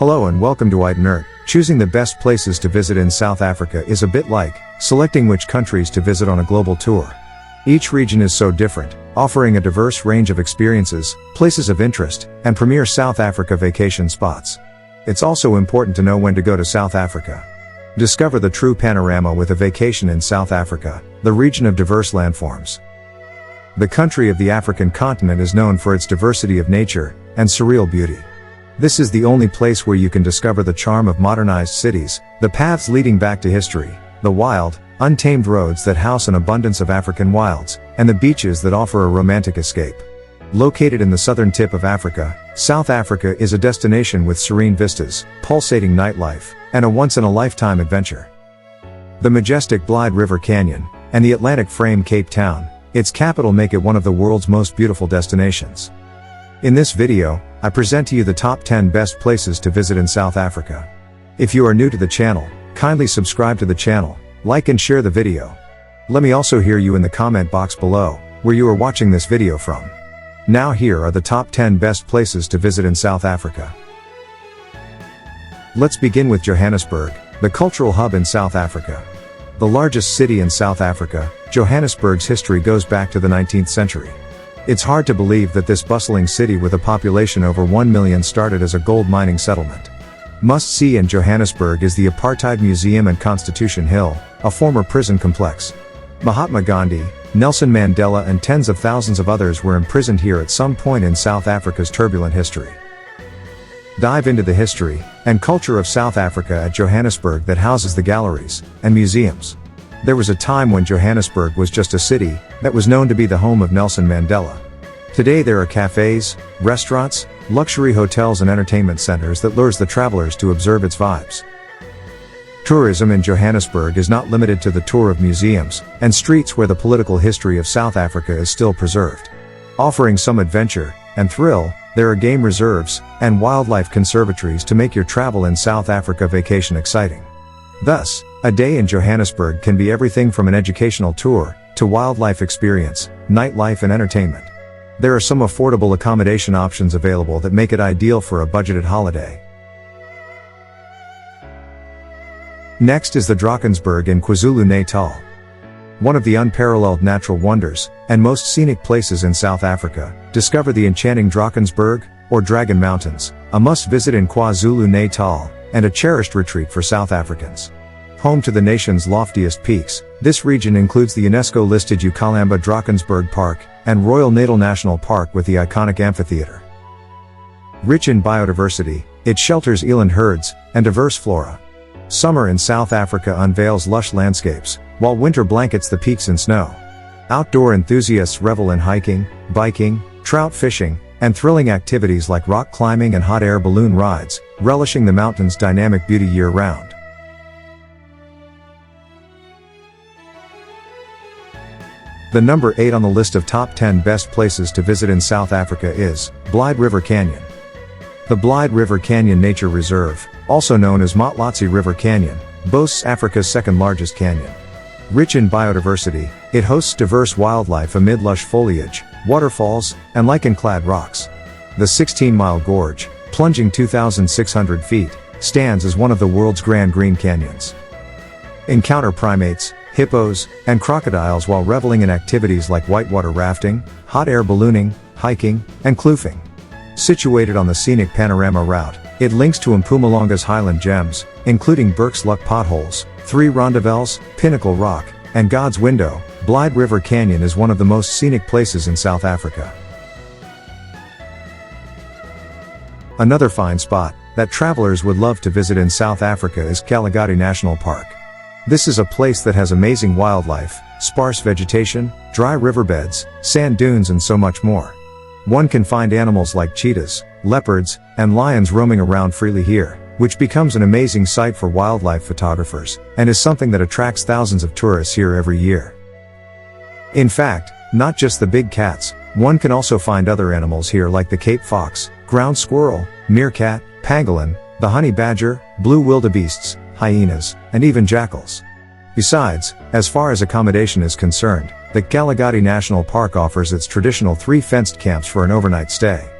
Hello and welcome to ITENERT. Choosing the best places to visit in South Africa is a bit like selecting which countries to visit on a global tour. Each region is so different, offering a diverse range of experiences, places of interest, and premier South Africa vacation spots. It's also important to know when to go to South Africa. Discover the true panorama with a vacation in South Africa, the region of diverse landforms. The country of the African continent is known for its diversity of nature and surreal beauty. This is the only place where you can discover the charm of modernized cities, the paths leading back to history, the wild, untamed roads that house an abundance of African wilds, and the beaches that offer a romantic escape. Located in the southern tip of Africa, South Africa is a destination with serene vistas, pulsating nightlife, and a once-in-a-lifetime adventure. The majestic Blyde River Canyon, and the Atlantic frame Cape Town, its capital, make it one of the world's most beautiful destinations. In this video, I present to you the top 10 best places to visit in South Africa. If you are new to the channel, kindly subscribe to the channel, like and share the video. Let me also hear you in the comment box below, where you are watching this video from. Now here are the top 10 best places to visit in South Africa. Let's begin with Johannesburg, the cultural hub in South Africa. The largest city in South Africa, Johannesburg's history goes back to the 19th century. It's hard to believe that this bustling city with a population over 1 million started as a gold mining settlement. Must-see in Johannesburg is the Apartheid Museum and Constitution Hill, a former prison complex. Mahatma Gandhi, Nelson Mandela and tens of thousands of others were imprisoned here at some point in South Africa's turbulent history. Dive into the history and culture of South Africa at Johannesburg that houses the galleries and museums. There was a time when Johannesburg was just a city that was known to be the home of Nelson Mandela. Today there are cafes, restaurants, luxury hotels and entertainment centers that lures the travelers to observe its vibes. Tourism in Johannesburg is not limited to the tour of museums and streets where the political history of South Africa is still preserved. Offering some adventure and thrill, there are game reserves and wildlife conservatories to make your travel in South Africa vacation exciting. Thus, a day in Johannesburg can be everything from an educational tour to wildlife experience, nightlife and entertainment. There are some affordable accommodation options available that make it ideal for a budgeted holiday. Next is the Drakensberg in KwaZulu-Natal. One of the unparalleled natural wonders and most scenic places in South Africa, discover the enchanting Drakensberg, or Dragon Mountains, a must-visit in KwaZulu-Natal, and a cherished retreat for South Africans. Home to the nation's loftiest peaks, this region includes the UNESCO-listed Ukalamba Drakensberg Park and Royal Natal National Park with the iconic amphitheater. Rich in biodiversity, it shelters eland herds and diverse flora. Summer in South Africa unveils lush landscapes, while winter blankets the peaks in snow. Outdoor enthusiasts revel in hiking, biking, trout fishing, and thrilling activities like rock climbing and hot air balloon rides, relishing the mountain's dynamic beauty year-round. The number 8 on the list of top 10 best places to visit in South Africa is Blyde River Canyon. The Blyde River Canyon Nature Reserve, also known as Matlotsi River Canyon, boasts Africa's second-largest canyon. Rich in biodiversity, it hosts diverse wildlife amid lush foliage, waterfalls, and lichen-clad rocks. The 16-mile gorge, plunging 2,600 feet, stands as one of the world's grand green canyons. Encounter primates, hippos, and crocodiles while reveling in activities like whitewater rafting, hot air ballooning, hiking, and kloofing. Situated on the scenic panorama route, it links to Mpumalonga's highland gems, including Burke's Luck Potholes, 3 Rondavels, Pinnacle Rock, and God's Window. Blyde River Canyon is one of the most scenic places in South Africa. Another fine spot that travelers would love to visit in South Africa is Kalahari National Park. This is a place that has amazing wildlife, sparse vegetation, dry riverbeds, sand dunes and so much more. One can find animals like cheetahs, leopards, and lions roaming around freely here, which becomes an amazing sight for wildlife photographers, and is something that attracts thousands of tourists here every year. In fact, not just the big cats, one can also find other animals here like the Cape fox, ground squirrel, meerkat, pangolin, the honey badger, blue wildebeests, hyenas, and even jackals. Besides, as far as accommodation is concerned, the Kalahari National Park offers its traditional 3 fenced camps for an overnight stay.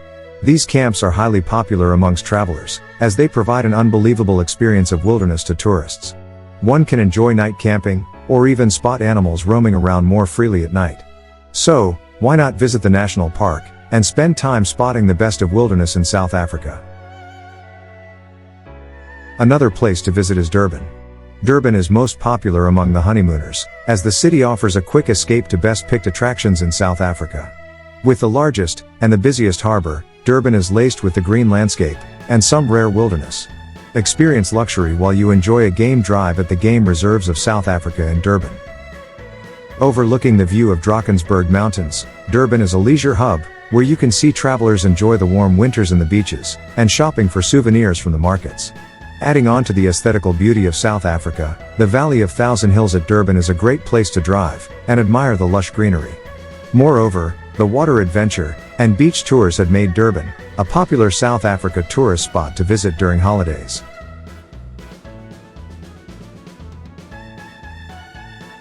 These camps are highly popular amongst travelers, as they provide an unbelievable experience of wilderness to tourists. One can enjoy night camping, or even spot animals roaming around more freely at night. So, why not visit the national park, and spend time spotting the best of wilderness in South Africa? Another place to visit is Durban. Durban is most popular among the honeymooners, as the city offers a quick escape to best-picked attractions in South Africa. With the largest, and the busiest harbor, Durban is laced with the green landscape, and some rare wilderness. Experience luxury while you enjoy a game drive at the game reserves of South Africa in Durban. Overlooking the view of Drakensberg Mountains, Durban is a leisure hub, where you can see travelers enjoy the warm winters in the beaches, and shopping for souvenirs from the markets. Adding on to the aesthetical beauty of South Africa, the Valley of Thousand Hills at Durban is a great place to drive, and admire the lush greenery. Moreover, the water adventure, and beach tours have made Durban a popular South Africa tourist spot to visit during holidays.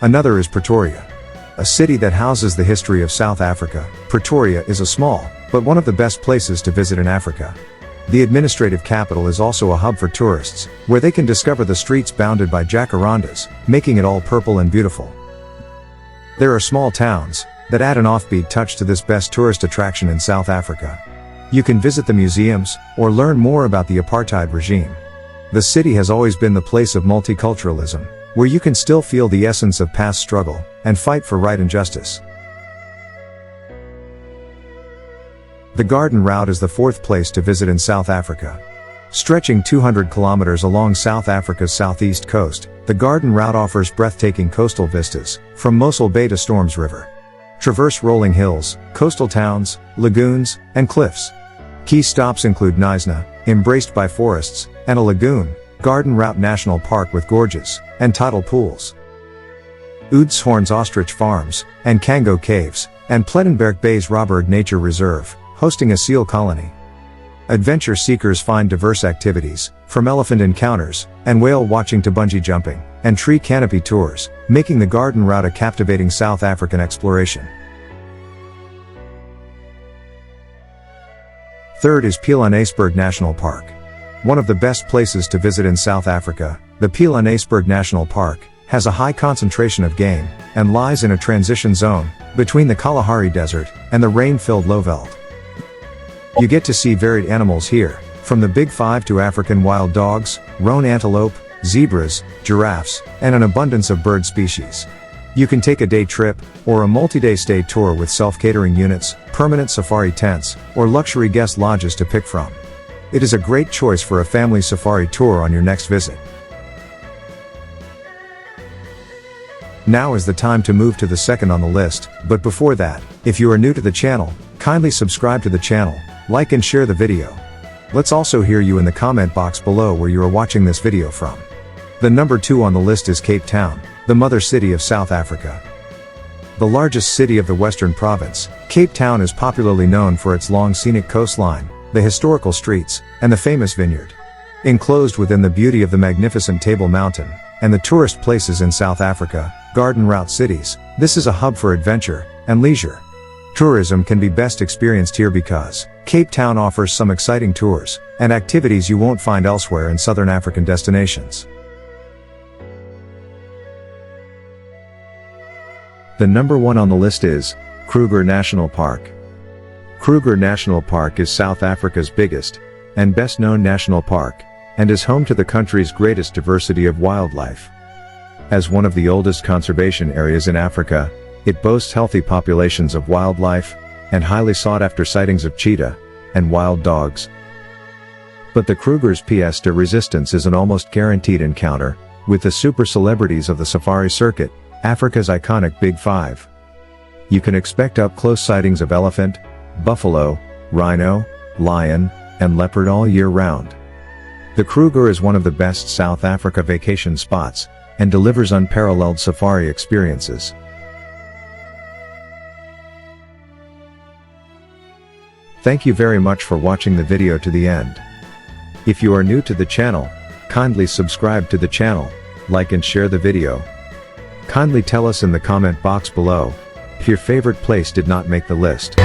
Another is Pretoria. A city that houses the history of South Africa, Pretoria is a small, but one of the best places to visit in Africa. The administrative capital is also a hub for tourists, where they can discover the streets bounded by jacarandas, making it all purple and beautiful. There are small towns that add an offbeat touch to this best tourist attraction in South Africa. You can visit the museums, or learn more about the apartheid regime. The city has always been the place of multiculturalism, where you can still feel the essence of past struggle, and fight for right and justice. The Garden Route is the fourth place to visit in South Africa. Stretching 200 kilometers along South Africa's southeast coast, the Garden Route offers breathtaking coastal vistas, from Mossel Bay to Storms River. Traverse rolling hills, coastal towns, lagoons, and cliffs. Key stops include Knysna, embraced by forests, and a lagoon, Garden Route National Park with gorges and tidal pools. Oudtshoorn's Ostrich Farms, and Kango Caves, and Plettenberg Bay's Robberg Nature Reserve, hosting a seal colony. Adventure seekers find diverse activities, from elephant encounters, and whale watching to bungee jumping, and tree canopy tours, making the Garden Route a captivating South African exploration. Third is Pielanesberg National Park. One of the best places to visit in South Africa, the Pielanesberg National Park has a high concentration of game, and lies in a transition zone between the Kalahari Desert and the rain-filled Lowveld. You get to see varied animals here, from the Big Five to African wild dogs, roan antelope, zebras, giraffes, and an abundance of bird species. You can take a day trip, or a multi-day stay tour with self-catering units, permanent safari tents, or luxury guest lodges to pick from. It is a great choice for a family safari tour on your next visit. Now is the time to move to the second on the list, but before that, if you are new to the channel, kindly subscribe to the channel, like and share the video. Let's also hear you in the comment box below where you are watching this video from. The number 2 on the list is Cape Town, the mother city of South Africa. The largest city of the Western Province, Cape Town is popularly known for its long scenic coastline, the historical streets, and the famous vineyard. Enclosed within the beauty of the magnificent Table Mountain, and the tourist places in South Africa, Garden Route cities, this is a hub for adventure and leisure. Tourism can be best experienced here because Cape Town offers some exciting tours and activities you won't find elsewhere in southern African destinations. The number 1 on the list is Kruger National Park. Kruger National Park is South Africa's biggest and best known national park, and is home to the country's greatest diversity of wildlife. As one of the oldest conservation areas in Africa, it boasts healthy populations of wildlife, and highly sought-after sightings of cheetah and wild dogs. But the Kruger's pièce de résistance is an almost guaranteed encounter with the super celebrities of the safari circuit, Africa's iconic Big Five. You can expect up-close sightings of elephant, buffalo, rhino, lion, and leopard all year round. The Kruger is one of the best South Africa vacation spots, and delivers unparalleled safari experiences. Thank you very much for watching the video to the end. If you are new to the channel, kindly subscribe to the channel, like and share the video. Kindly tell us in the comment box below if your favorite place did not make the list.